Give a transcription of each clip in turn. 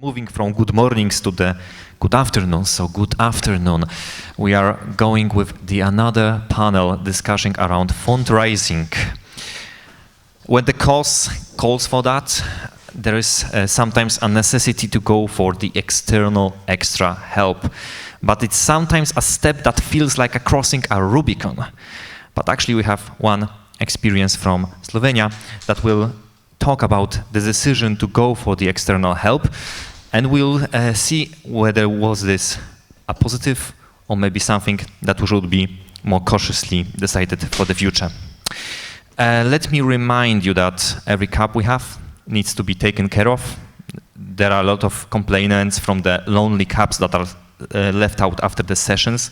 Moving from good mornings to the good afternoon, so good afternoon. We are going with another panel discussing around fundraising. When the cause calls for that, there is sometimes a necessity to go for the external extra help. But it's sometimes a step that feels like a crossing a Rubicon. But actually we have one experience from Slovenia that will talk about the decision to go for the external help, and we'll see whether was this a positive or maybe something that should be more cautiously decided for the future. Let me remind you that every cup we have needs to be taken care of. There are a lot of complainants from the lonely cups that are left out after the sessions,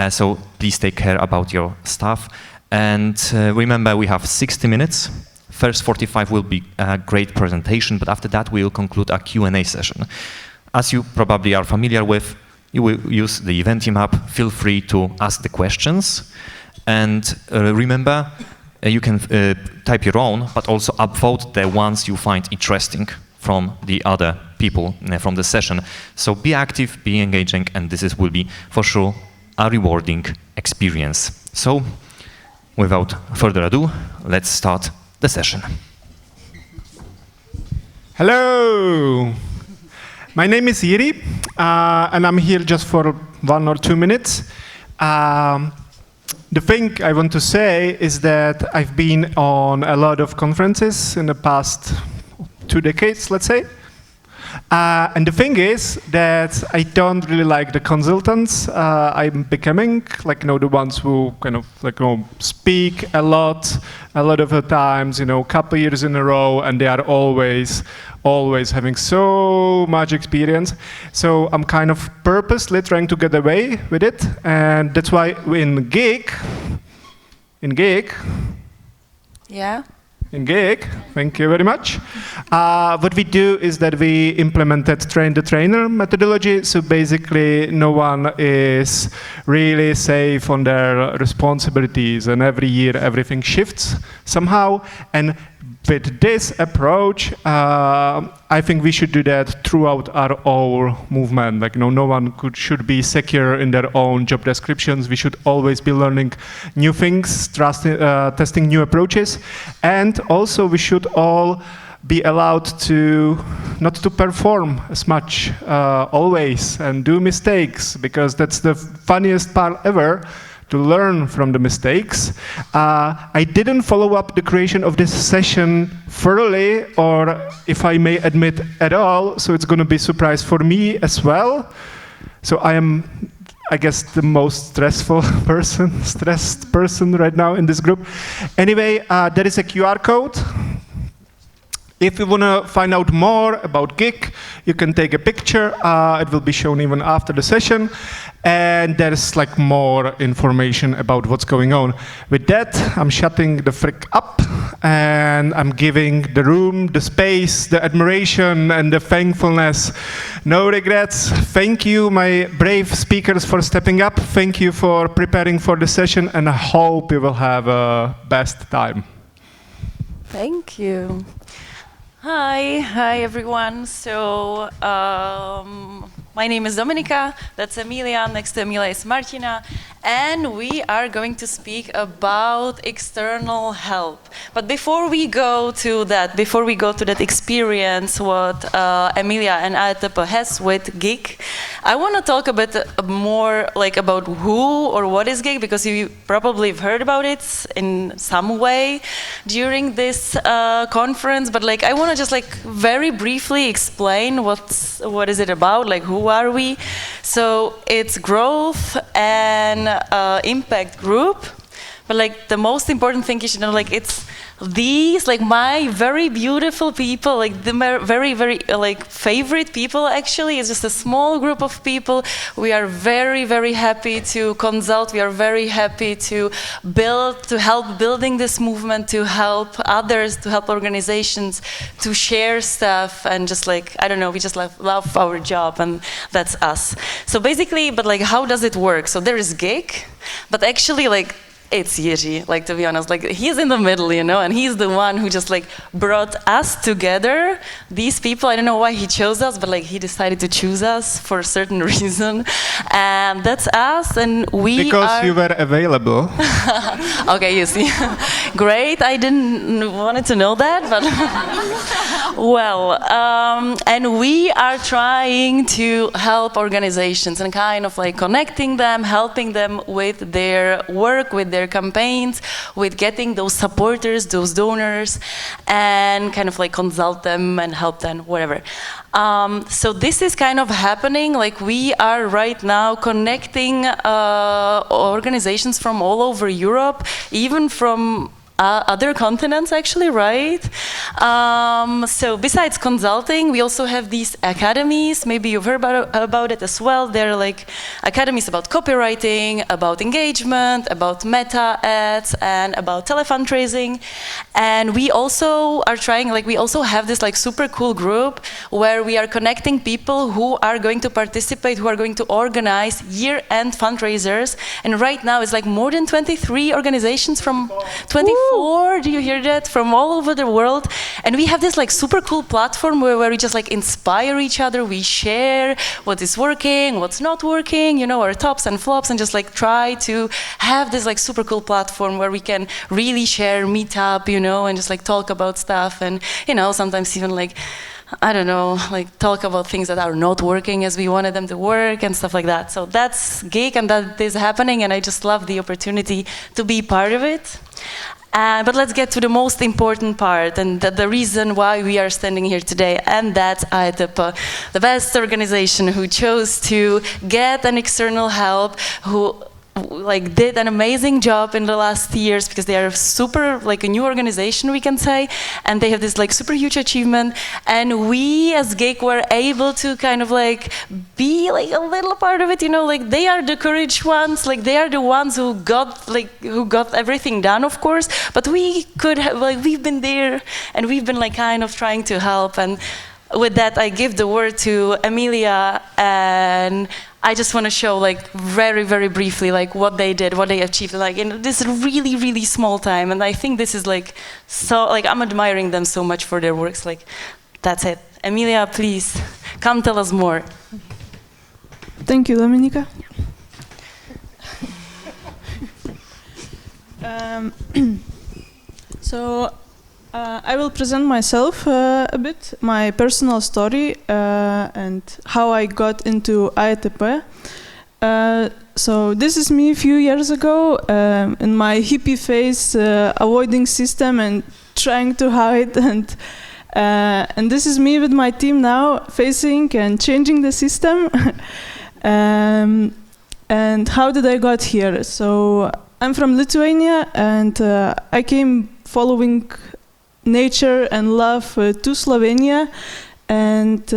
so please take care about your stuff. And remember, we have 60 minutes. First 45 will be a great presentation, but after that we will conclude a Q&A session. As you probably are familiar with, you will use the Eventim app. Feel free to ask the questions. And remember, you can type your own, but also upvote the ones you find interesting from the other people from the session. So be active, be engaging, and this will be for sure a rewarding experience. So without further ado, let's start the session. Hello, my name is Jiri, and I'm here just for 1 or 2 minutes. The thing I want to say is that I've been on a lot of conferences in the past 2 decades, let's say. And the thing is that I don't really like the consultants I'm becoming, like, the ones who kind of, speak a lot of the times, couple years in a row, and they are always having so much experience. So I'm kind of purposely trying to get away with it, and that's why in Gig, thank you very much. What we do is that we implemented train-the-trainer methodology. So basically, no one is really safe on their responsibilities, and every year everything shifts somehow. And with this approach, I think we should do that throughout our whole movement. No one should be secure in their own job descriptions. We should always be learning new things, testing new approaches, and also we should all be allowed to not to perform as much always and do mistakes, because that's the funniest part ever, to learn from the mistakes. I didn't follow up the creation of this session thoroughly, or if I may admit at all, so it's going to be a surprise for me as well. So I am, I guess, the most stressed person right now in this group. Anyway, there is a QR code. If you want to find out more about Gig, you can take a picture. It will be shown even after the session. And there's more information about what's going on. With that, I'm shutting the frick up, and I'm giving the room, the space, the admiration, and the thankfulness. No regrets. Thank you, my brave speakers, for stepping up. Thank you for preparing for the session, and I hope you will have a best time. Thank you. Hi everyone. So my name is Dominika, that's Emilia, next to Emilia is Martina, and we are going to speak about external help. But before we go to that experience what Emilia and AETP has with Gig, I want to talk a bit more about who or what is Gig, because you probably have heard about it in some way during this conference, but I want to just very briefly explain what is it about, who are we. So it's growth and impact group, but the most important thing you should know, it's these my very beautiful people, the very favorite people. Actually, it's just a small group of people. We are very happy to consult. We are very happy to help building this movement, to help others, to help organizations, to share stuff, and just I don't know, we just love our job, and that's us. So basically, but how does it work? So there is Gig, but actually it's Jiri, like, to be honest, like, he's in the middle, you know, and he's the one who just, like, brought us together, these people. I don't know why he chose us, but, like, he decided to choose us for a certain reason, and that's us, and we Because you were available. Okay, you see. Great, I didn't wanted to know that, but well, and we are trying to help organizations and kind of like connecting them, helping them with their work, with their campaigns, with getting those supporters, those donors, and kind of like consult them and help them, whatever. So this is kind of happening, like we are right now connecting organizations from all over Europe, even from other continents, actually, right? So besides consulting, we also have these academies. Maybe you've heard about it as well. They're like academies about copywriting, about engagement, about meta ads, and about telefundraising. And we also are trying, like, we also have this like super cool group where we are connecting people who are going to participate, who are going to organize year-end fundraisers. And right now it's like more than 23 organizations from 24. Do you hear that? From all over the world. And we have this like super cool platform where we just like inspire each other. We share what is working, what's not working, you know, our tops and flops, and just like try to have this like super cool platform where we can really share, meet up, you know, and just like talk about stuff, and, you know, sometimes even like, I don't know, like talk about things that are not working as we wanted them to work and stuff like that. So that's Geek, and that is happening, and I just love the opportunity to be part of it. But let's get to the most important part, and the reason why we are standing here today, and that's AETP, the best organization who chose to get an external help, who like did an amazing job in the last years, because they are super like a new organization, we can say, and they have this like super huge achievement, and we as Geek were able to kind of like be like a little part of it, you know, like they are the courage ones, like they are the ones who got everything done, of course, but we could have, like, we've been there and we've been like kind of trying to help. And with that, I give the word to Emilia, and I just want to show like very, very briefly like what they did, what they achieved, like in this really, really small time. And I think this is like, so like I'm admiring them so much for their works. Like, that's it. Emilia, please come tell us more. Thank you, Dominika. So I will present myself a bit, my personal story, and how I got into AETP. So this is me a few years ago, in my hippie phase, avoiding system and trying to hide, and this is me with my team now, facing and changing the system. And how did I got here? So I'm from Lithuania, and I came following nature and love to Slovenia, and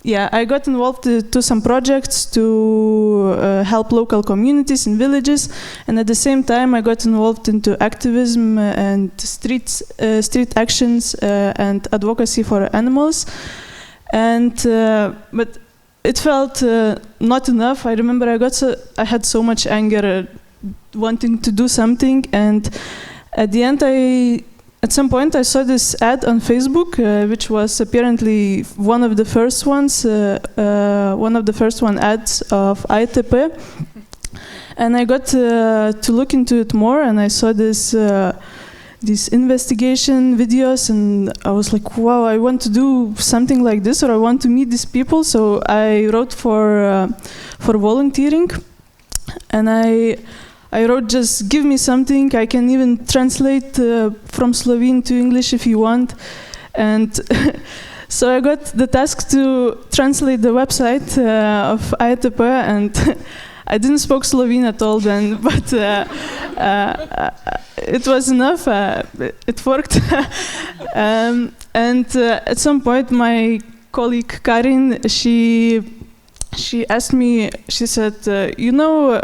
yeah, I got involved to some projects to help local communities in villages, and at the same time I got involved into activism and street actions and advocacy for animals, and but it felt not enough. I remember I had so much anger, wanting to do something, and at the end at some point I saw this ad on Facebook, which was apparently one of the first ads of AETP, and I got to look into it more, and I saw these investigation videos, and I was like, wow, I want to do something like this, or I want to meet these people. So I wrote for volunteering, and I wrote, just give me something. I can even translate from Slovene to English if you want. And so I got the task to translate the website of AETP, and I didn't speak Slovene at all then, but it was enough. It worked. And at some point, my colleague Karin, she asked me, she said, you know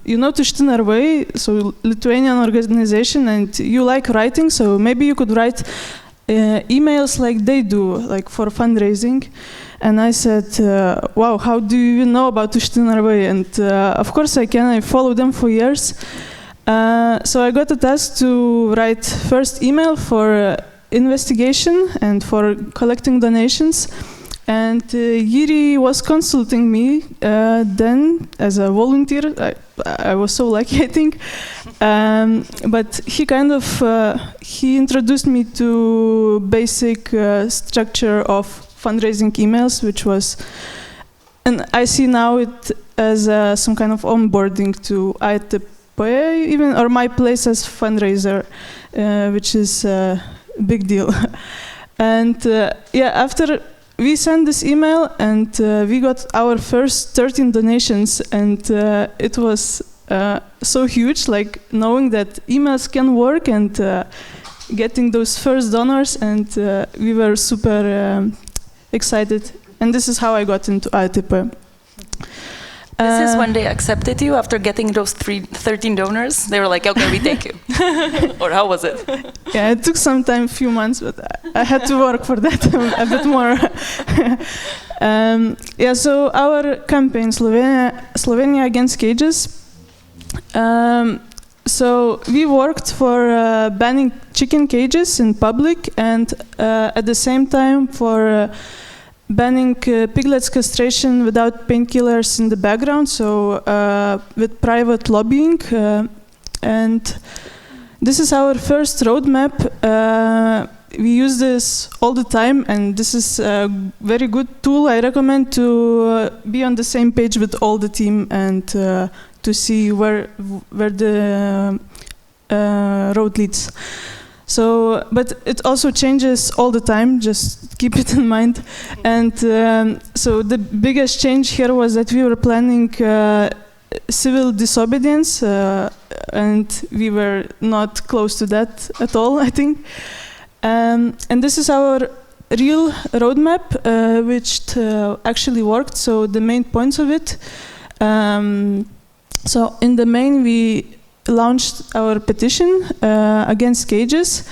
Tushtinar Way, so Lithuanian organization, and you like writing, so maybe you could write emails like they do, like for fundraising. and I said, wow, how do you know about Tushtinarway? And of course I can, I followed them for years. So I got a task to write first email for investigation and for collecting donations. And Jiri was consulting me then as a volunteer. I was so lucky, I think. But he kind of he introduced me to basic structure of fundraising emails, which was, and I see now it as some kind of onboarding to AETP, even, or my place as fundraiser, which is a big deal. And yeah, after we sent this email and we got our first 13 donations, and it was so huge, like knowing that emails can work and getting those first donors, and we were super excited. And this is how I got into AETP. This is when they accepted you after getting those 13 donors? They were like, okay, we take you. Or how was it? Yeah, it took some time, few months, but I had to work for that a bit more. Yeah, so our campaign, Slovenia Against Cages. So we worked for banning chicken cages in public, and at the same time for banning piglets castration without painkillers in the background, so with private lobbying. And this is our first roadmap. We use this all the time, and this is a very good tool. I recommend to be on the same page with all the team and to see where the road leads. So, but it also changes all the time, just keep it in mind. And so the biggest change here was that we were planning civil disobedience, and we were not close to that at all, I think. And this is our real roadmap, which actually worked, so the main points of it. So in the main, we launched our petition against cages,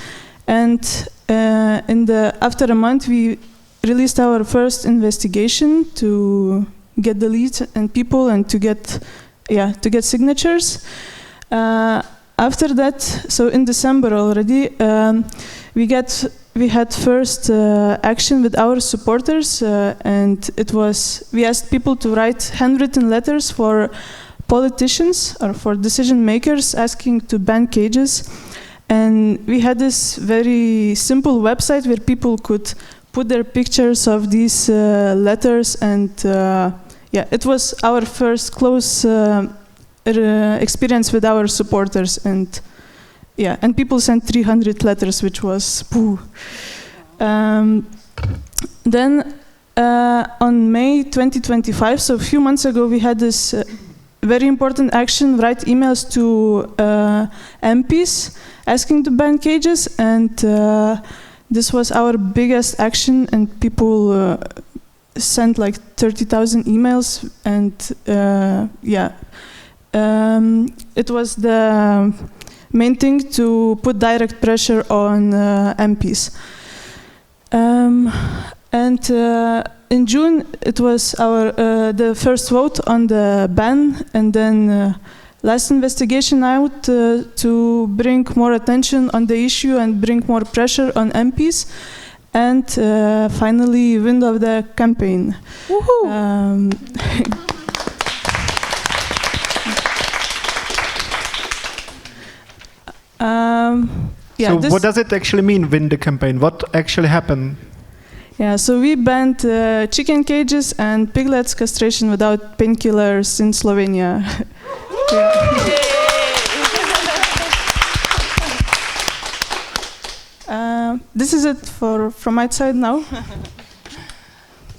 and after a month we released our first investigation to get the leads and people and to get signatures. After that, so in December already, we had first action with our supporters, and we asked people to write handwritten letters for politicians or for decision makers asking to ban cages. And we had this very simple website where people could put their pictures of these letters, and it was our first close experience with our supporters. And people sent 300 letters, which was poo. Then on May 2025, so a few months ago, we had this very important action, write emails to MPs asking to ban cages, and this was our biggest action, and people sent like 30,000 emails, and it was the main thing to put direct pressure on MPs. In June, it was the first vote on the ban, and then last investigation out to bring more attention on the issue and bring more pressure on MPs, and finally, win of the campaign. Woohoo! So what does it actually mean, win the campaign? What actually happened? Yeah, so we banned chicken cages and piglets castration without painkillers in Slovenia. This is it from my side now.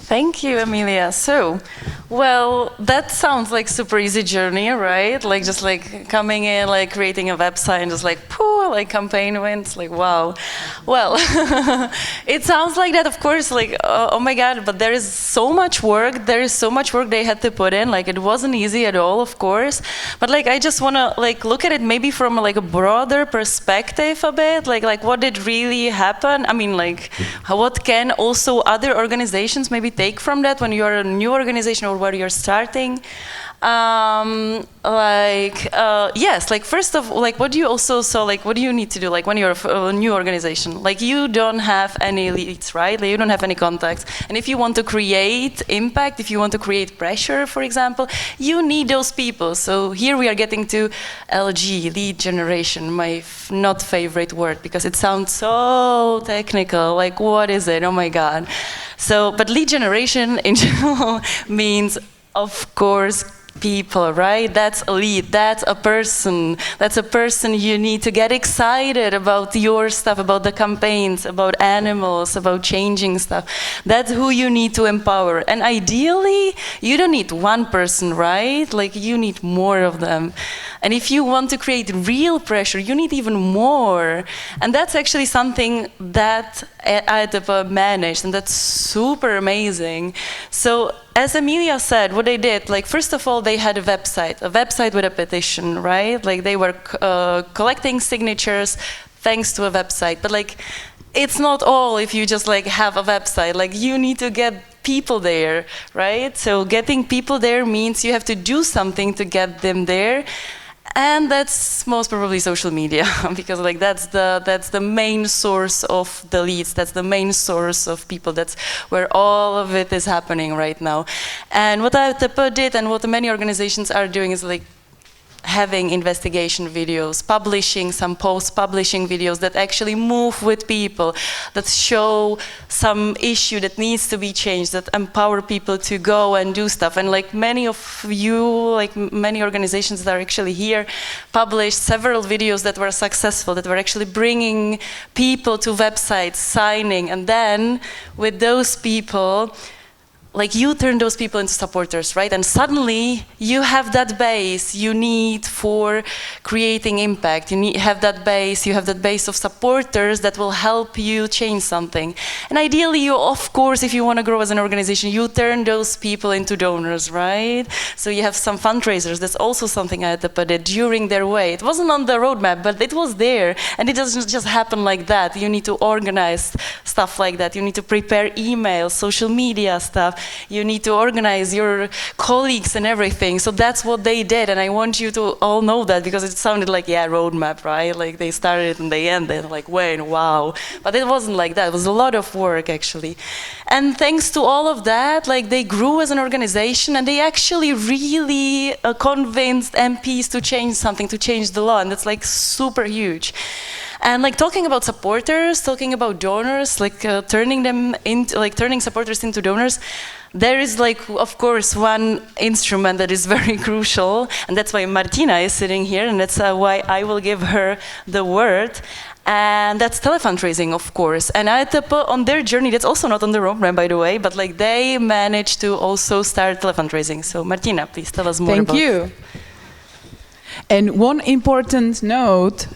Thank you, Emilia. So, well, that sounds like super easy journey, right? Like just like coming in, like creating a website and just like, pooh, like campaign wins, like wow. Well, it sounds like that, of course, like oh my God, but there is so much work. There is so much work they had to put in. Like it wasn't easy at all, of course. But like I just want to like look at it maybe from like a broader perspective a bit. Like what did really happen? I mean, like what can also other organizations maybe take from that when you're a new organization or where you're starting? Yes, like first of like what do you also what do you need to do like when you're a new organization? Like you don't have any leads, right? Like, you don't have any contacts, and if you want to create impact, if you want to create pressure, for example, you need those people. So here we are getting to LG, lead generation, my not favorite word because it sounds so technical. Like what is it? Oh my God. So, but lead generation in general means, of course, people, right? That's a lead, that's a person you need to get excited about your stuff, about the campaigns, about animals, about changing stuff. That's who you need to empower. And ideally, you don't need one person, right? Like you need more of them. And if you want to create real pressure, you need even more. And that's actually something that AETP managed, and that's super amazing. So as Emilia said, what they did, like first of all, they had a website with a petition, right? Like they were collecting signatures thanks to a website. But like, it's not all if you just like have a website. Like you need to get people there, right? So getting people there means you have to do something to get them there. And that's most probably social media, because like that's the main source of the leads. That's the main source of people. That's where all of it is happening right now. And what AETP did, and what many organizations are doing, is like having investigation videos, publishing some posts, publishing videos that actually move with people, that show some issue that needs to be changed, that empower people to go and do stuff. And like many of you, like many organizations that are actually here, published several videos that were successful, that were actually bringing people to websites, signing, and then with those people, like you turn those people into supporters, right? And suddenly you have that base you need for creating impact. You have that base of supporters that will help you change something. And ideally, you, of course, if you want to grow as an organization, you turn those people into donors, right? So you have some fundraisers. That's also something AETP did during their way. It wasn't on the roadmap, but it was there. And it doesn't just happen like that. You need to organize stuff like that. You need to prepare emails, social media stuff. You need to organize your colleagues and everything. So that's what they did, and I want you to all know that, because it sounded like, yeah, roadmap, right? Like they started and they ended, like when, wow. But it wasn't like that. It was a lot of work, actually. And thanks to all of that, like they grew as an organization, and they actually really convinced MPs to change something, to change the law, and that's like super huge. And like talking about supporters, talking about donors, like turning supporters into donors, there is like, of course, one instrument that is very crucial, and that's why Martina is sitting here, and that's why I will give her the word. And that's telefundraising, of course. And AETP, on their journey, that's also not on the roadmap, by the way, but like they managed to also start telefundraising. So Martina, please tell us more about it. Thank you. And one important note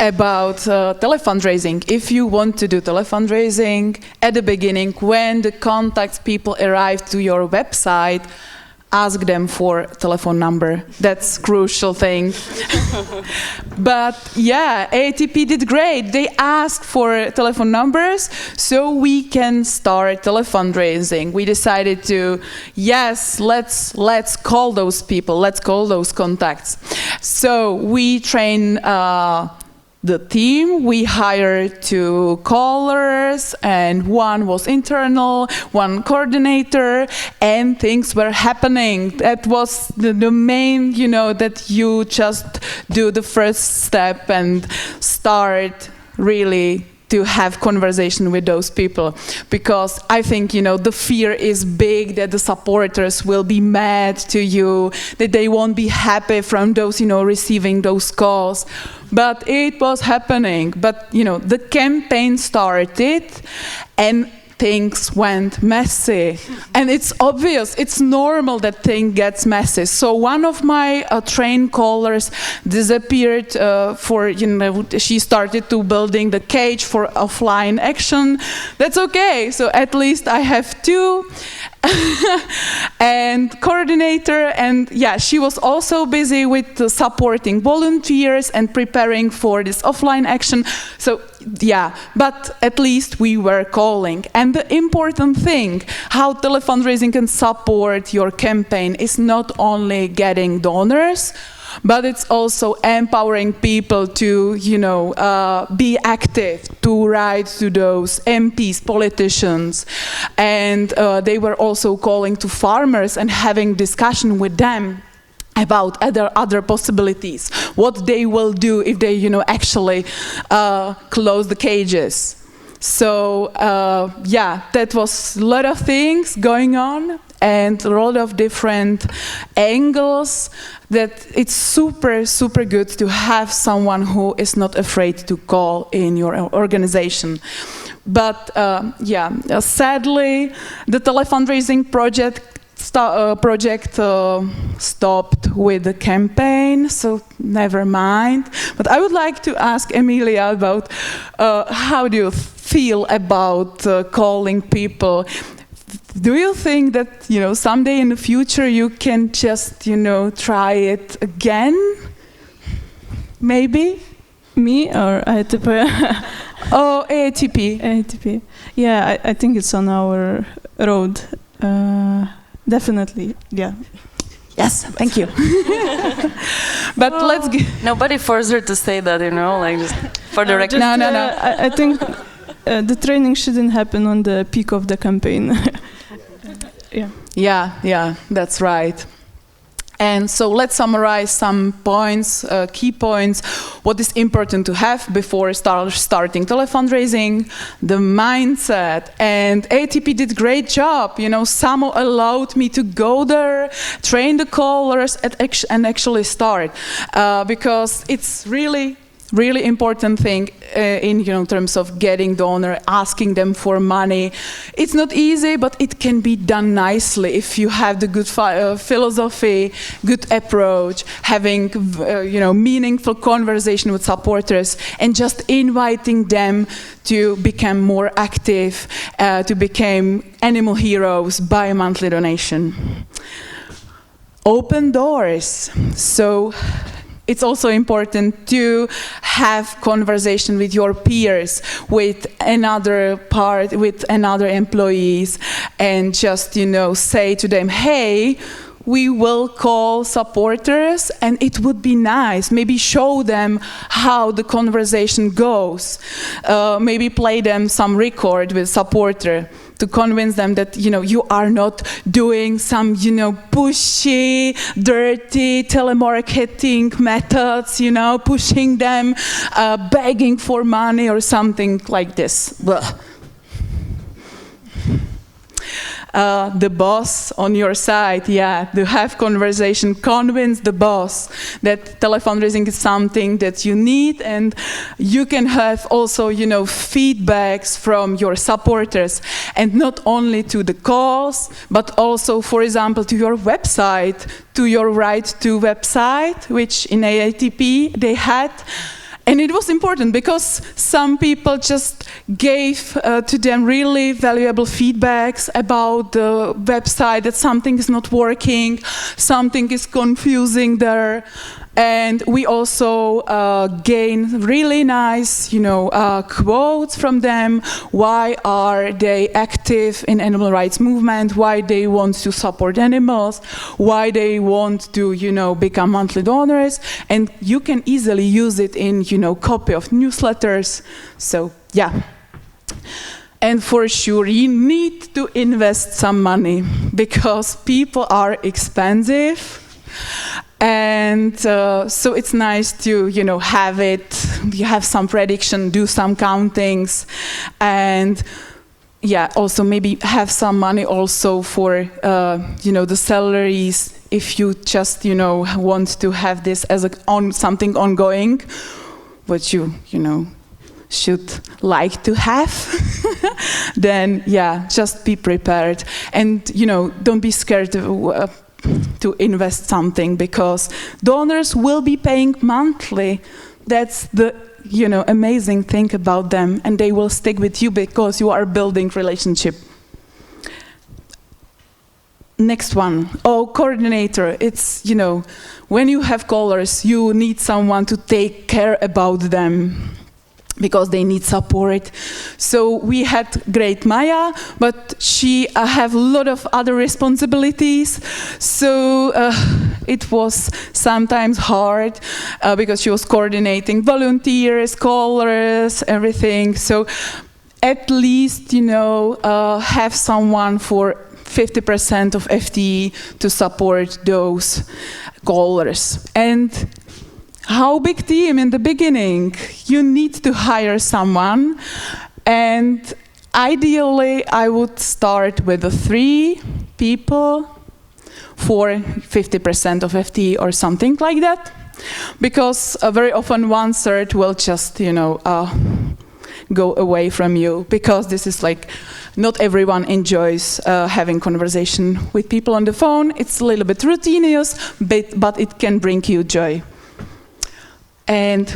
about telefundraising. If you want to do telefundraising at the beginning, when the contact people arrive to your website, ask them for telephone number. That's crucial thing. But yeah, AETP did great. They asked for telephone numbers so we can start telefundraising. We decided to, yes, let's call those people, let's call those contacts. So we train the team. We hired 2 callers, and one was internal, one coordinator, and things were happening. That was the main, that you just do the first step and start really to have conversation with those people, because I think, the fear is big that the supporters will be mad to you, that they won't be happy from those, receiving those calls. But it was happening. But, the campaign started, and things went messy. And it's obvious, it's normal that thing gets messy. So one of my trained callers disappeared she started to building the cage for offline action. That's okay, so at least I have two. And coordinator, and yeah, she was also busy with supporting volunteers and preparing for this offline action. So yeah, but at least we were calling. And the important thing, how telefundraising can support your campaign is not only getting donors, but it's also empowering people to, be active, to write to those MPs, politicians. And they were also calling to farmers and having discussion with them about other possibilities, what they will do if they, actually close the cages. So, yeah, that was a lot of things going on and a lot of different angles that it's super, super good to have someone who is not afraid to call in your organization. But, sadly, the telefundraising project stopped with the campaign, so never mind. But I would like to ask Emilia about how do you feel about calling people? Do you think that, someday in the future you can just, try it again? Maybe? Me or AETP? Oh, AETP. AETP. Yeah, I think it's on our road. Definitely, yeah. Yes, thank you. But let's get... Nobody forced her to say that, just for the record. No. I think the training shouldn't happen on the peak of the campaign. Yeah, that's right. And so let's summarize some points, key points, what is important to have before starting telefundraising, the mindset. And AETP did a great job. Samo allowed me to go there, train the callers, and actually start. Because it's really important thing in terms of getting donor, asking them for money. It's not easy, but it can be done nicely if you have the good philosophy, good approach, having meaningful conversation with supporters, and just inviting them to become more active, to become animal heroes by monthly donation. Open doors. So it's also important to have conversation with your peers, with another employees, and just, say to them, hey, we will call supporters, and it would be nice. Maybe show them how the conversation goes. Maybe play them some record with supporter, to convince them that, you are not doing some, pushy, dirty telemarketing methods, pushing them, begging for money or something like this. The boss on your side, to have conversation, convince the boss that telefundraising is something that you need, and you can have also, feedbacks from your supporters, and not only to the calls, but also, for example, to your website, to your right to website, which in AETP they had. And it was important because some people just gave to them really valuable feedbacks about the website, that something is not working, something is confusing there. And we also gain really nice, quotes from them. Why are they active in animal rights movement? Why they want to support animals? Why they want to, become monthly donors? And you can easily use it in, copy of newsletters. So, yeah. And for sure, you need to invest some money because people are expensive. And so it's nice to, have it, you have some prediction, do some countings, and also maybe have some money also for, the salaries, if you just, want to have this as something ongoing, but you should like to have, then yeah, just be prepared. And, don't be scared to invest something, because donors will be paying monthly. That's the amazing thing about them, and they will stick with you because you are building relationship. Next one, coordinator. It's, when you have callers, you need someone to take care about them, because they need support. So we had great Maya, but she have a lot of other responsibilities. So it was sometimes hard because she was coordinating volunteers, callers, everything. So at least, have someone for 50% of FTE to support those callers. And how big team in the beginning? You need to hire someone, and ideally I would start with 3 people for 50% of FTE or something like that, because very often 1/3 will just go away from you, because this is like not everyone enjoys having conversation with people on the phone. It's a little bit routinious, but it can bring you joy. And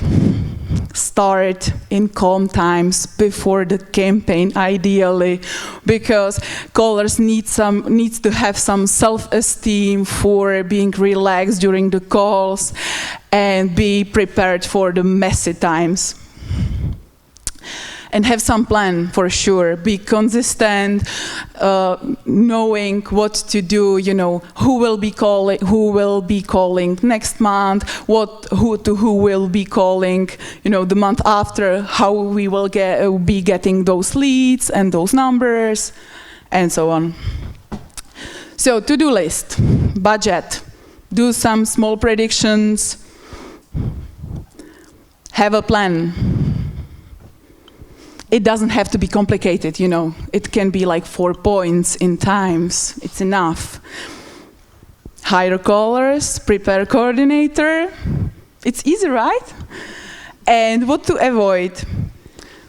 start in calm times before the campaign, ideally, because callers needs to have some self-esteem for being relaxed during the calls and be prepared for the messy times. And have some plan for sure. Be consistent, knowing what to do. Who will be calling next month. Who will be calling. The month after. How we will be getting those leads and those numbers, and so on. So to-do list, budget. Do some small predictions. Have a plan. It doesn't have to be complicated, It can be like 4 points in times. It's enough. Hire callers, prepare coordinator. It's easy, right? And what to avoid?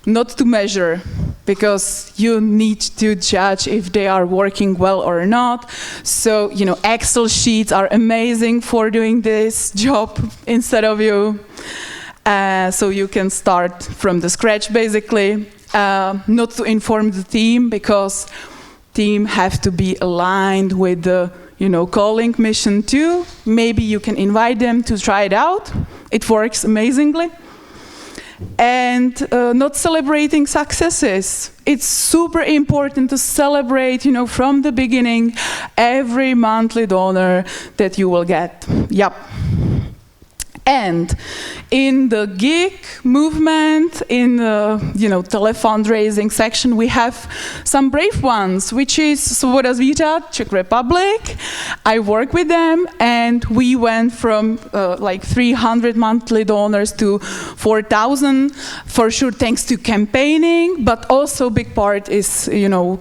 Not to measure, because you need to judge if they are working well or not. So, Excel sheets are amazing for doing this job instead of you. So you can start from the scratch, basically. Not to inform the team, because team have to be aligned with the calling mission too. Maybe you can invite them to try it out. It works amazingly. And not celebrating successes. It's super important to celebrate, from the beginning, every monthly donor that you will get. Yep. And in the gig movement, in the telefundraising section, we have some brave ones, which is Svoboda Zvířat, Czech Republic. I work with them, and we went from like 300 monthly donors to 4,000, for sure thanks to campaigning, but also big part is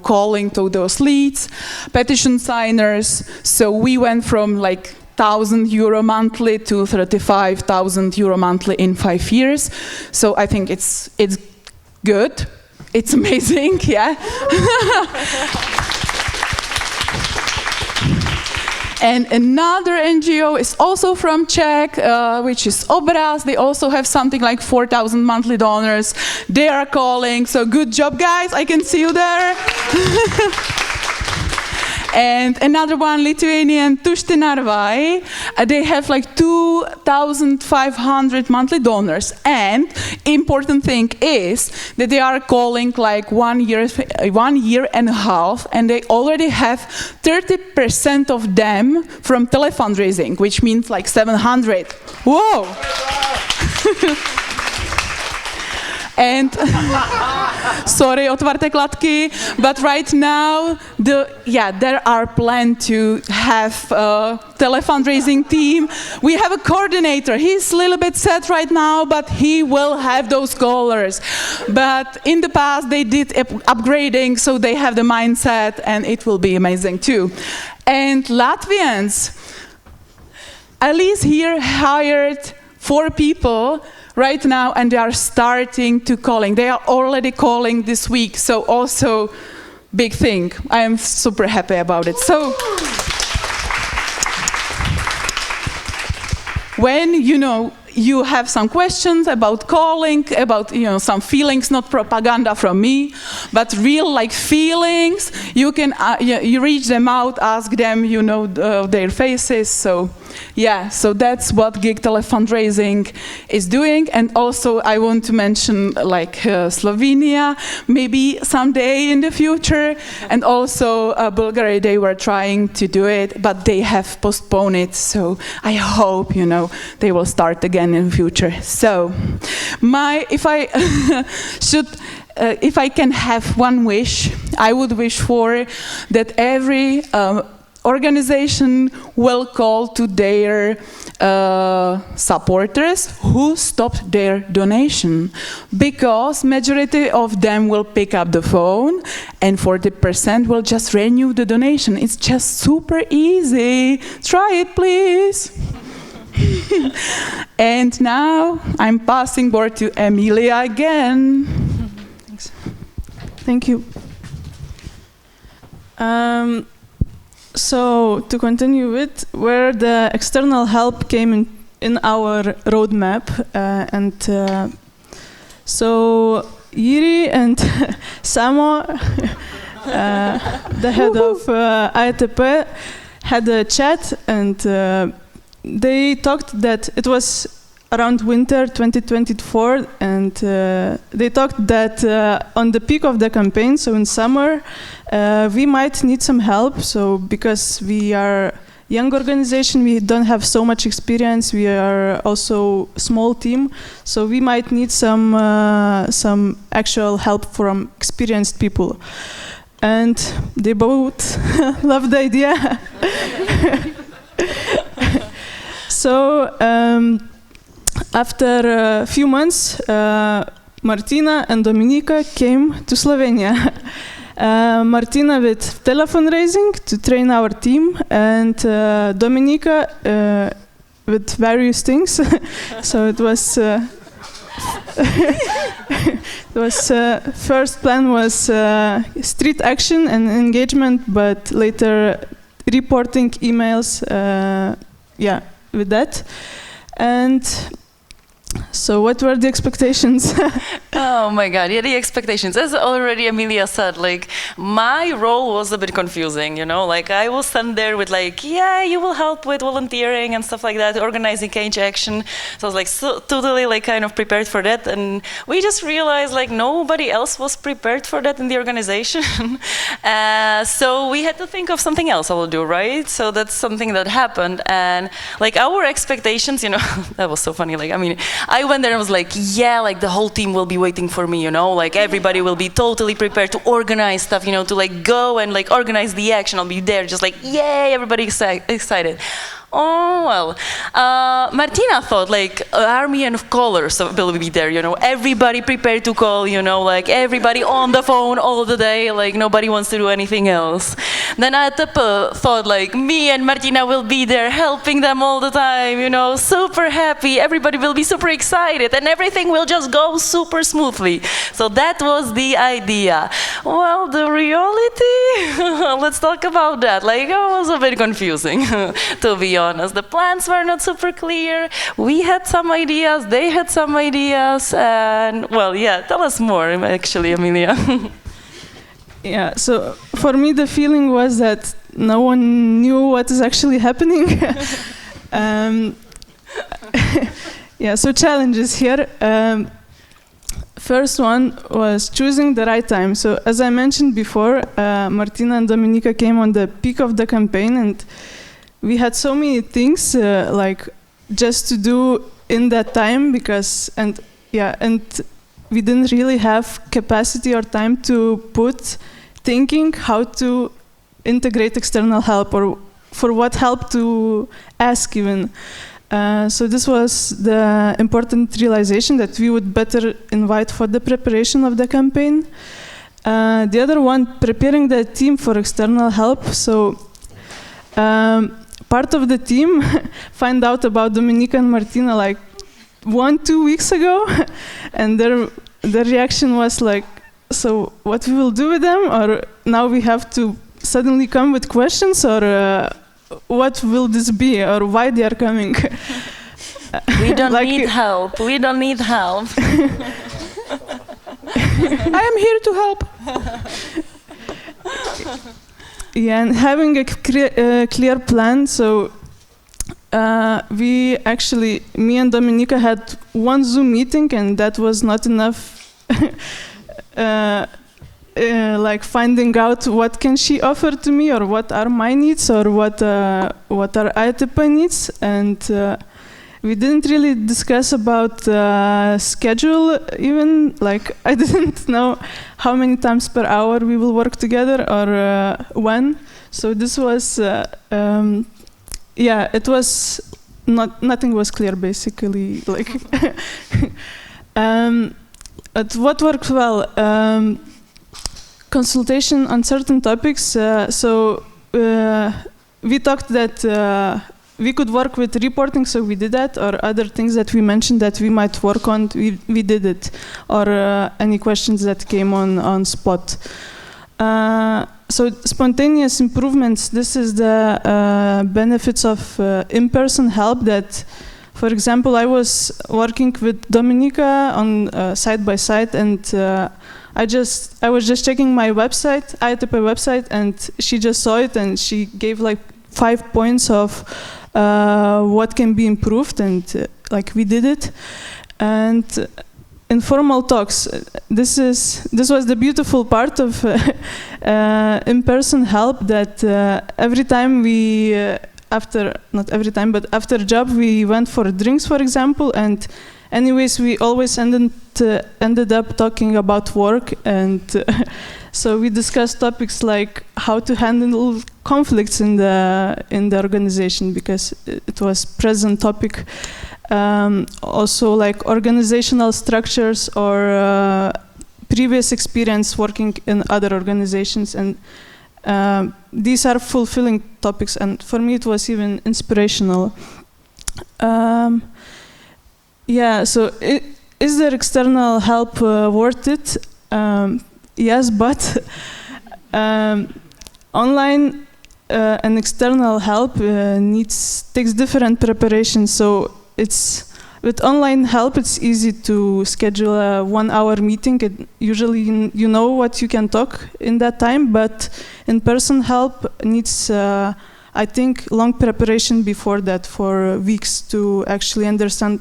calling to those leads, petition signers. So we went from like €1,000 monthly to 35,000 euro monthly in 5 years. So I think it's good. It's amazing, yeah. And another NGO is also from Czech, which is Obraz. They also have something like 4,000 monthly donors. They are calling, so good job, guys. I can see you there. And another one, Lithuanian, Tušti Narvai. They have like 2,500 monthly donors. And important thing is that they are calling like 1 year and a half, and they already have 30% of them from telefundraising, which means like 700. Whoa! And sorry, otvarte kladky, but right now, there are plans to have a telefundraising team. We have a coordinator. He's a little bit sad right now, but he will have those callers. But in the past, they did upgrading, so they have the mindset, and it will be amazing too. And Latvians, Alice here hired 4 people right now, and they are starting to calling. They are already calling this week, so also big thing. I am super happy about it. So when you have some questions about calling, about some feelings, not propaganda from me, but real feelings, you can you reach them out, ask them, their faces. So yeah, so that's what Gig Telefundraising is doing. And also I want to mention Slovenia, maybe someday in the future, and also Bulgaria. They were trying to do it, but they have postponed it. So I hope they will start again in the future. So if I can have one wish, I would wish for that every organization will call to their supporters who stopped their donation, because majority of them will pick up the phone and 40% will just renew the donation. It's just super easy. Try it, please. And now I'm passing board to Emilia again. Thanks. Thank you. So to continue with where the external help came in our roadmap, so Jiri and Samo, the head of AETP, had a chat, and they talked that it was around winter 2024, and they talked that on the peak of the campaign, so in summer, we might need some help. So because we are young organization, we don't have so much experience. We are also a small team, so we might need some actual help from experienced people. And they both loved the idea. So after a few months, Martina and Dominika came to Slovenia. Martina with telefundraising to train our team, and Dominika with various things. So it was first plan was street action and engagement, but later reporting emails, with that. And so what were the expectations? Oh my God, yeah, the expectations. As already Emilia said, my role was a bit confusing, I was stand there with you will help with volunteering and stuff like that, organizing cage action. So I was totally kind of prepared for that. And we just realized nobody else was prepared for that in the organization. So we had to think of something else I will do, right? So that's something that happened. And our expectations, that was so funny. I went there and was the whole team will be waiting for me, everybody will be totally prepared to organize stuff, to go and organize the action. I'll be there just yay, everybody excited. Oh, well, Martina thought army and callers will be there, everybody prepared to call, everybody on the phone all the day, nobody wants to do anything else. Then AETP thought me and Martina will be there helping them all the time, super happy, everybody will be super excited, and everything will just go super smoothly. So that was the idea. Well, the reality, let's talk about that. It was a bit confusing, to be honest. The plans were not super clear. We had some ideas, they had some ideas, and tell us more, actually, Emilia. Yeah, so for me the feeling was that no one knew what is actually happening. So challenges here. First one was choosing the right time. So as I mentioned before, Martina and Dominika came on the peak of the campaign, and we had so many things just to do in that time, and we didn't really have capacity or time to put thinking how to integrate external help, or for what help to ask even. So this was the important realization that we would better invite for the preparation of the campaign. The other one, preparing the team for external help. So part of the team find out about Dominika and Martina 1-2 weeks ago, and their reaction was like, so what we will do with them, or now we have to suddenly come with questions, or what will this be, or why they are coming? We don't need help. We don't need help. I am here to help. Yeah, and having a clear plan. So we actually, me and Dominika had one Zoom meeting, and that was not enough. Like finding out what can she offer to me, or what are my needs, or what are AETP needs, and we didn't really discuss about schedule even. Like I didn't know how many times per hour we will work together, or when. So this was, yeah, it was nothing was clear basically. Like, but what worked well? Consultation on certain topics. So we talked that we could work with reporting, so we did that, or other things that we mentioned that we might work on, we did it, or any questions that came on SWAT. So spontaneous improvements, this is the benefits of in-person help. That, for example, I was working with Dominika on side by side, and I was just checking my website, AETP website, and she just saw it, and she gave like 5 points of what can be improved, and like we did it. And informal talks. This was the beautiful part of in-person help. That every time we not every time, but after job we went for drinks, for example, and anyways we always ended up talking about work, and so we discussed topics like how to handle conflicts in the organization, because it was present topic. Also like organizational structures, or previous experience working in other organizations, and these are fulfilling topics, and for me it was even inspirational. Yeah, so is there external help worth it? Yes, but online and external help takes different preparation. So with online help, it's easy to schedule a 1-hour meeting. Usually you know what you can talk in that time, but in-person help needs, I think, long preparation before that, for weeks, to actually understand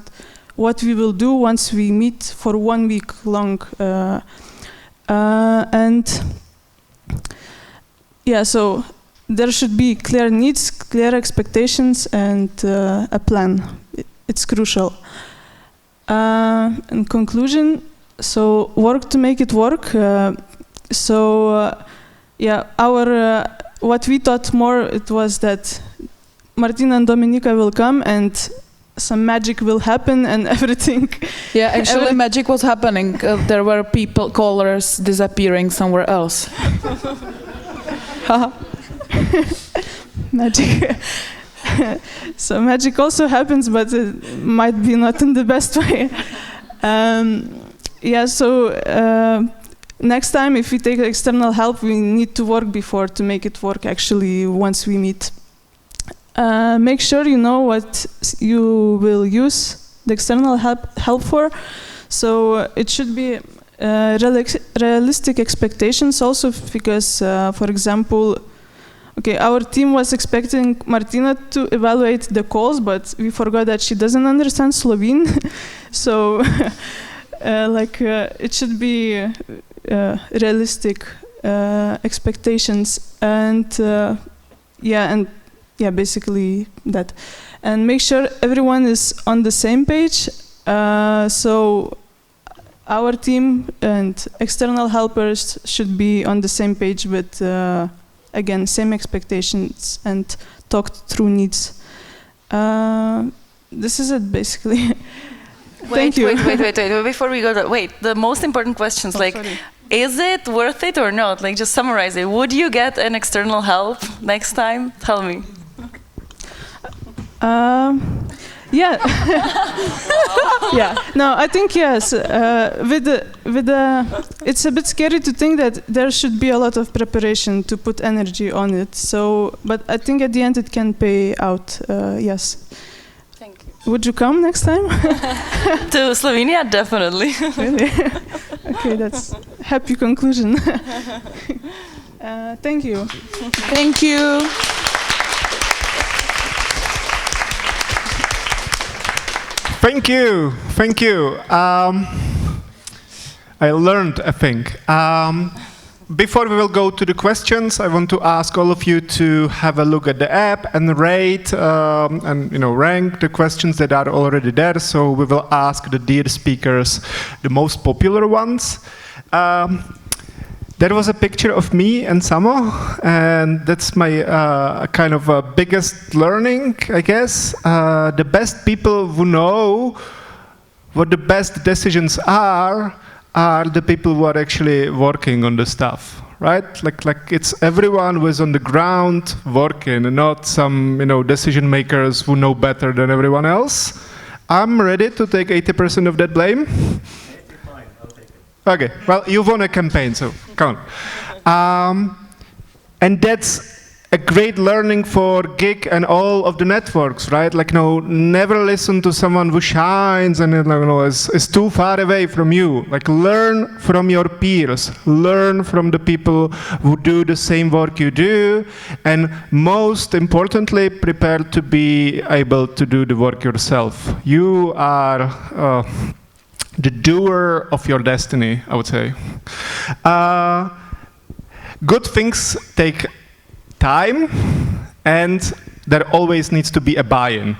what we will do once we meet for 1 week long. And yeah, so there should be clear needs, clear expectations, and a plan. It's crucial. In conclusion, so work to make it work. Yeah, what we thought more, it was that Martina and Dominika will come and some magic will happen and everything. Yeah, actually magic was happening. There were callers disappearing somewhere else. Magic. So magic also happens, but it might be not in the best way. Yeah, so next time if we take external help, we need to work before to make it work actually once we meet. Make sure you know what you will use the external help for. So it should be realistic expectations also, because, for example, okay, our team was expecting Martina to evaluate the calls, but we forgot that she doesn't understand Slovene. So, it should be realistic expectations, and basically that. And make sure everyone is on the same page. So our team and external helpers should be on the same page with, again, same expectations and talk through needs. This is it, basically. Thank you. Wait. Before we go, the most important questions, is it worth it or not? Like, just summarize it. Would you get an external help next time? Tell me. Yeah. Yeah. No, I think yes. It's a bit scary to think that there should be a lot of preparation to put energy on it. So, but I think at the end it can pay out. Yes. Thank you. Would you come next time? To Slovenia, definitely. Really? Okay, that's a happy conclusion. Thank you. Thank you. Thank you. Thank you. I learned a thing. Before we will go to the questions, I want to ask all of you to have a look at the app and rate and rank the questions that are already there. So we will ask the dear speakers the most popular ones. There was a picture of me and Samo, and that's my kind of biggest learning, I guess. The best people who know what the best decisions are the people who are actually working on the stuff, right? Like it's everyone who is on the ground working, and not some decision makers who know better than everyone else. I'm ready to take 80% of that blame. Okay, well, you won a campaign, so come on. And that's a great learning for Gig and all of the networks, right? Like, never listen to someone who shines and is too far away from you. Like, learn from your peers, learn from the people who do the same work you do, and most importantly, prepare to be able to do the work yourself. You are the doer of your destiny, I would say. Good things take time, and there always needs to be a buy-in,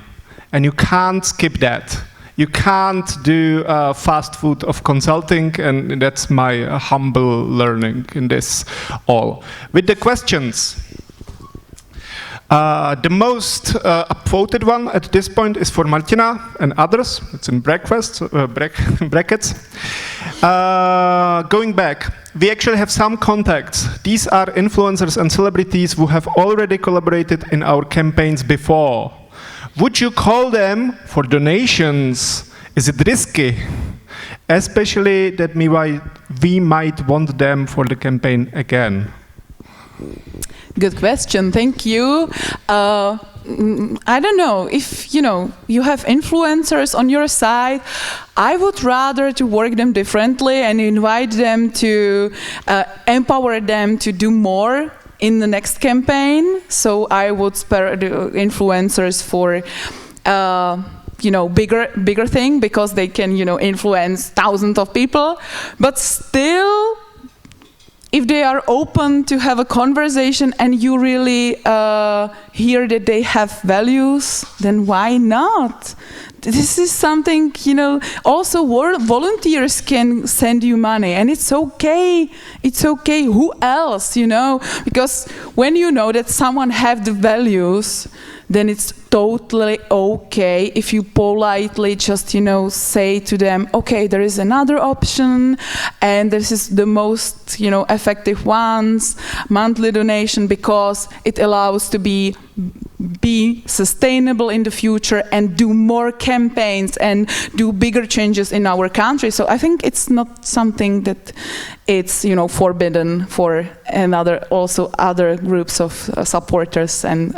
and you can't skip that. You can't do fast food of consulting, and that's my humble learning in this all. With the questions, the most upvoted one at this point is for Martina and others. It's in brackets. Going back, we actually have some contacts. These are influencers and celebrities who have already collaborated in our campaigns before. Would you call them for donations? Is it risky? Especially that we might want them for the campaign again. Good question, thank you. I don't know, if you have influencers on your side, I would rather to work them differently and invite them to empower them to do more in the next campaign. So I would spare the influencers for bigger thing, because they can influence thousands of people, but still, if they are open to have a conversation and you really hear that they have values, then why not? This is something, also volunteers can send you money, and it's okay. It's okay. Who else, Because when you know that someone have the values, then it's totally okay if you politely just, say to them, okay, there is another option, and this is the most, effective ones, monthly donation, because it allows to be sustainable in the future and do more campaigns and do bigger changes in our country. So I think it's not something that it's, forbidden for other groups of supporters and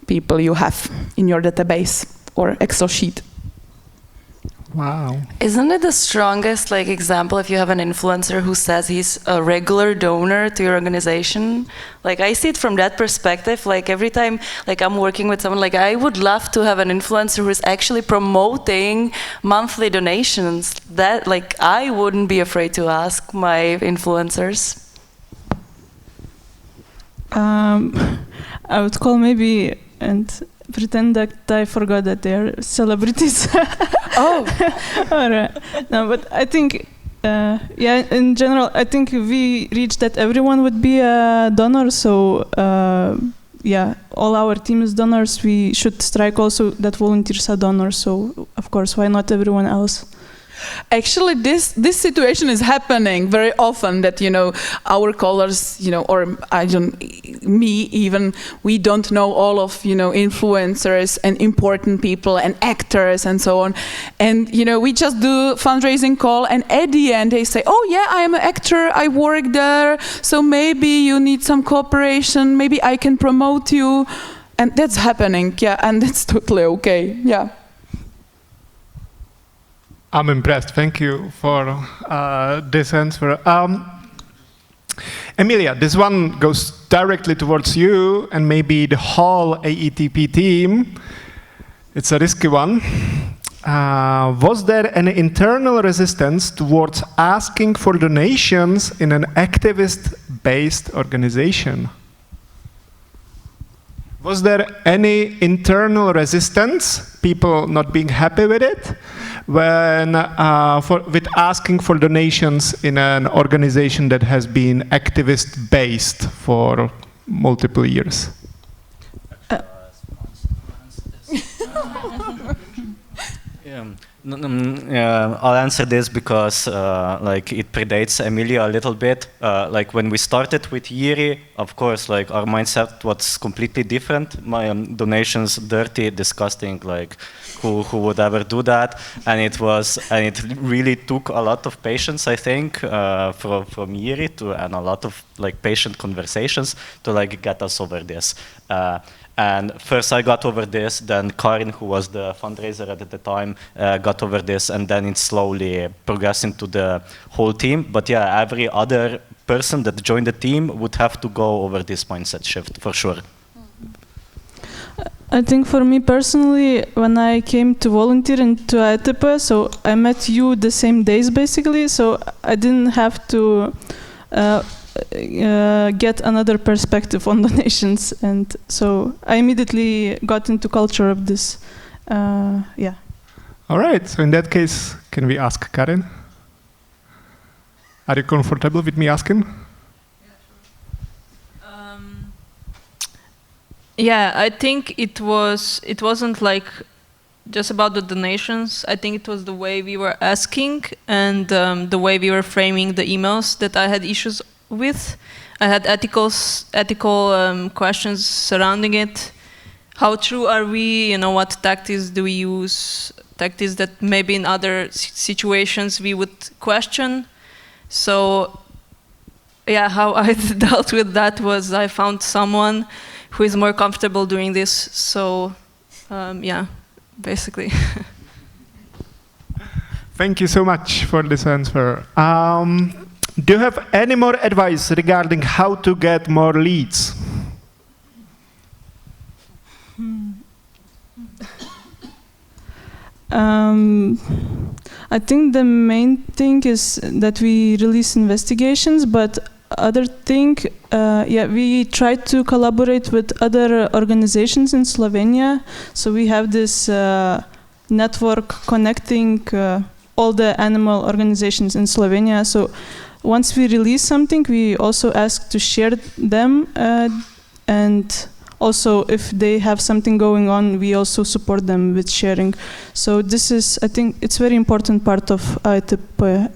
people you have in your database or Excel sheet. Wow. Isn't it the strongest example if you have an influencer who says he's a regular donor to your organization? I see it from that perspective. Every time I'm working with someone, I would love to have an influencer who is actually promoting monthly donations. That I wouldn't be afraid to ask my influencers. I would call maybe and pretend that I forgot that they're celebrities. Oh. No, but I think, in general, I think if we reach that everyone would be a donor, so all our team is donors, we should strike also that volunteers are donors, so of course, why not everyone else? Actually, this situation is happening very often. That our callers, or me even, we don't know all of influencers and important people and actors and so on, and we just do fundraising call, and at the end they say, oh yeah, I am an actor, I work there, so maybe you need some cooperation, maybe I can promote you, and that's happening, yeah, and that's totally okay, yeah. I'm impressed. Thank you for this answer. Emilia, this one goes directly towards you and maybe the whole AETP team. It's a risky one. Was there any internal resistance towards asking for donations in an activist-based organization? Was there any internal resistance, people not being happy with it, when with asking for donations in an organization that has been activist-based for multiple years? I'll answer this because it predates Emilia a little bit. When we started with Jiri, of course, our mindset was completely different. My donations, dirty, disgusting. Who would ever do that? And it really took a lot of patience, I think, from Jiri and a lot of patient conversations to get us over this. And first I got over this, then Karin, who was the fundraiser at the time, got over this, and then it slowly progressed into the whole team. But yeah, every other person that joined the team would have to go over this mindset shift, for sure. I think for me personally, when I came to volunteer into AETP, so I met you the same days basically, so I didn't have to get another perspective on donations, and so I immediately got into culture of this. Yeah. All right. So in that case, can we ask Karin? Are you comfortable with me asking? Yeah, I think it wasn't just about the donations. I think it was the way we were asking and the way we were framing the emails that I had issues with. I had ethical questions surrounding it. How true are we? What tactics do we use? Tactics that maybe in other situations we would question. So yeah, how I dealt with that was I found someone who is more comfortable doing this. So yeah, basically. Thank you so much for this answer. Do you have any more advice regarding how to get more leads? I think the main thing is that we release investigations, but other thing, yeah, we try to collaborate with other organizations in Slovenia. So we have this network connecting all the animal organizations in Slovenia. So once we release something, we also ask to share them, and also if they have something going on, we also support them with sharing. So this is, I think, it's very important part of AETP.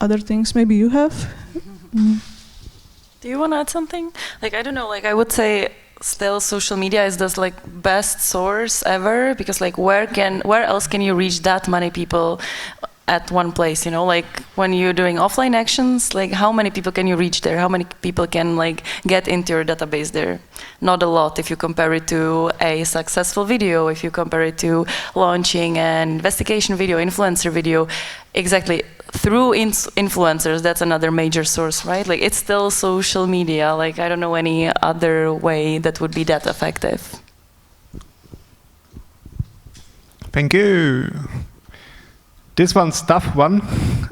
Other things maybe you have? Do you want to add something? I don't know, I would say still social media is this best source ever, because where else can you reach that many people at one place, when you're doing offline actions, how many people can you reach there? How many people can get into your database there? Not a lot if you compare it to a successful video, if you compare it to launching an investigation video, influencer video. Exactly, through influencers, that's another major source, right? It's still social media. I don't know any other way that would be that effective. Thank you. This one's tough one.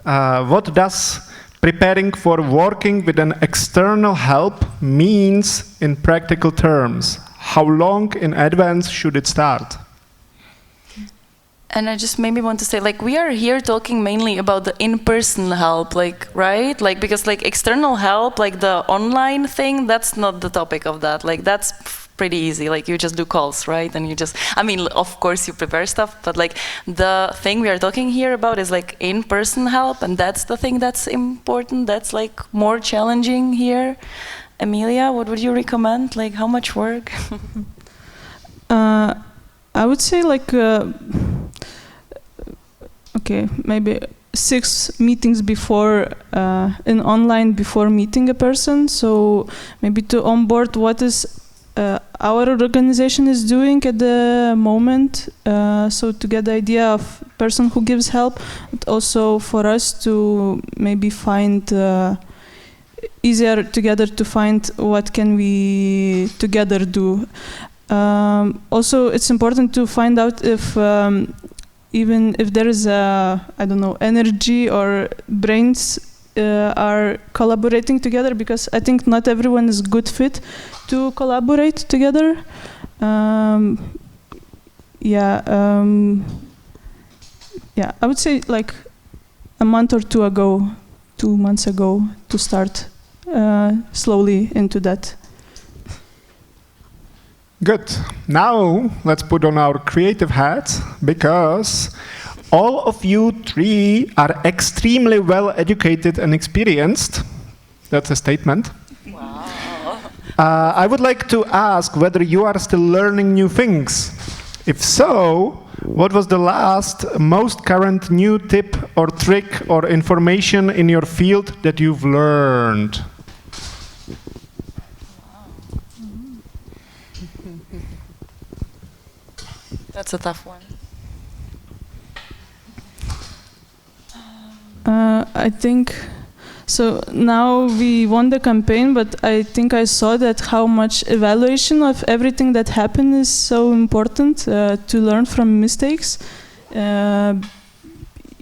What does preparing for working with an external help means in practical terms? How long in advance should it start? And I just maybe want to say, we are here talking mainly about the in-person help, right? Because external help, the online thing, that's not the topic of that. That's pretty easy. Like you just do calls, right? And you just, I mean, of course you prepare stuff, but like the thing we are talking here about is like in-person help, and that's the thing that's important. That's like more challenging here. Emilia, what would you recommend? Like how much work? I would say like, okay, maybe 6 meetings before, in online before meeting a person. So maybe to onboard what is our organization is doing at the moment. So to get the idea of person who gives help, but also for us to maybe find easier together to find what can we together do. Also, it's important to find out if even if there is a, I don't know, energy or brains are collaborating together, because I think not everyone is good fit to collaborate together. Yeah, I would say like a month or 2 ago, 2 months ago, to start slowly into that. Good. Now let's put on our creative hats, because all of you 3 are extremely well educated and experienced. That's a statement. Wow. I would like to ask whether you are still learning new things. If so, what was the last, most current new tip or trick or information in your field that you've learned? That's a tough one. I think, so now we won the campaign, but I think I saw that how much evaluation of everything that happened is so important to learn from mistakes. Yeah,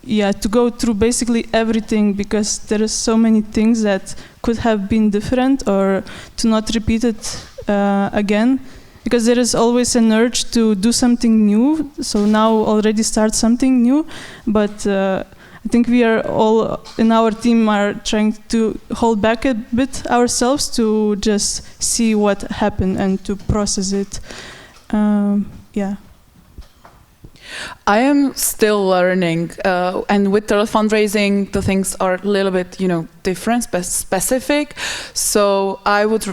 to go through basically everything, because there is so many things that could have been different, or to not repeat it again. Because there is always an urge to do something new, so now already start something new, but I think we are all in our team are trying to hold back a bit ourselves to just see what happened and to process it. Yeah. I am still learning, and with fundraising, the things are a little bit, different, specific. So I would,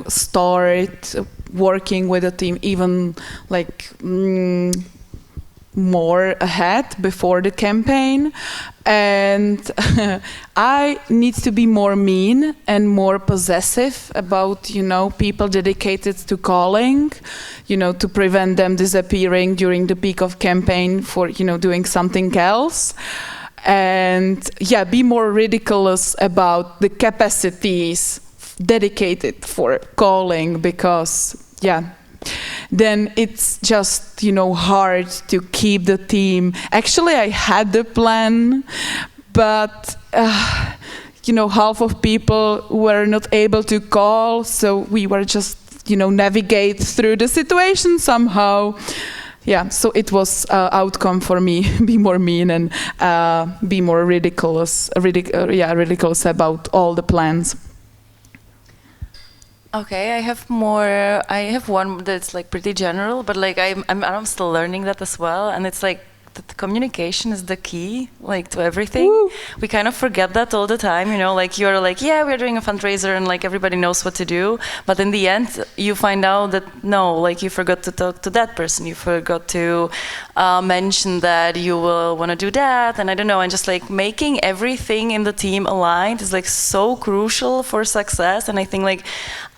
start working with a team even like more ahead before the campaign, and I need to be more mean and more possessive about people dedicated to calling, to prevent them disappearing during the peak of campaign for doing something else, and be more ridiculous about the capacities dedicated for calling, because then it's just hard to keep the team. Actually, I had the plan, but half of people were not able to call, so we were just navigate through the situation somehow. So it was outcome for me. Be more mean and be more ridiculous about all the plans. Okay, I have one that's like pretty general, but like I'm still learning that as well, and it's like the communication is the key, like to everything. Woo. We kind of forget that all the time, like you're like, yeah, we're doing a fundraiser and like everybody knows what to do, but in the end you find out that no, like you forgot to talk to that person, you forgot to mention that you will want to do that, and I don't know, and just like making everything in the team aligned is like so crucial for success. And I think like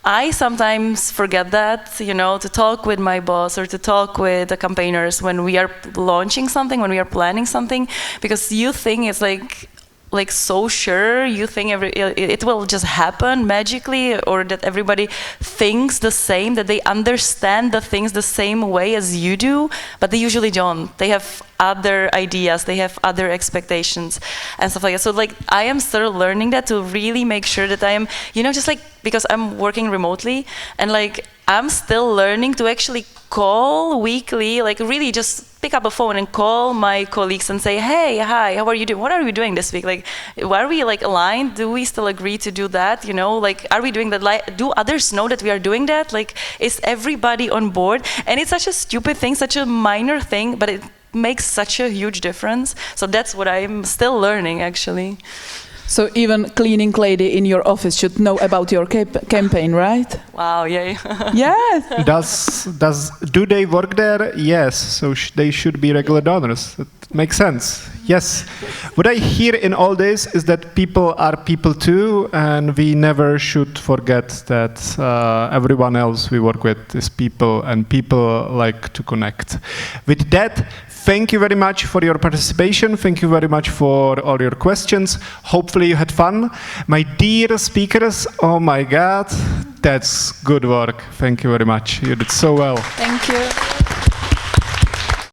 I sometimes forget that, to talk with my boss or to talk with the campaigners when we are launching something, when we are planning something, because you think it's like so sure, you think it will just happen magically, or that everybody thinks the same, that they understand the things the same way as you do, but they usually don't. They have other ideas, they have other expectations and stuff like that. So like I am still learning that, to really make sure that I am, just like, because I'm working remotely, and like I'm still learning to actually call weekly, like really just pick up a phone and call my colleagues and say, hey, hi, how are you doing? What are we doing this week? Like, are we like aligned? Do we still agree to do that? Like, are we doing that? Do others know that we are doing that? Like, is everybody on board? And it's such a stupid thing, such a minor thing, but it makes such a huge difference. So that's what I'm still learning, actually. So even cleaning lady in your office should know about your campaign, right? Wow, yay. Yes. Do they work there? Yes. So they should be regular donors. That makes sense. Yes. What I hear in all this is that people are people too, and we never should forget that everyone else we work with is people, and people like to connect. With that, thank you very much for your participation. Thank you very much for all your questions. Hopefully you had fun. My dear speakers, oh my God, that's good work. Thank you very much. You did so well. Thank you.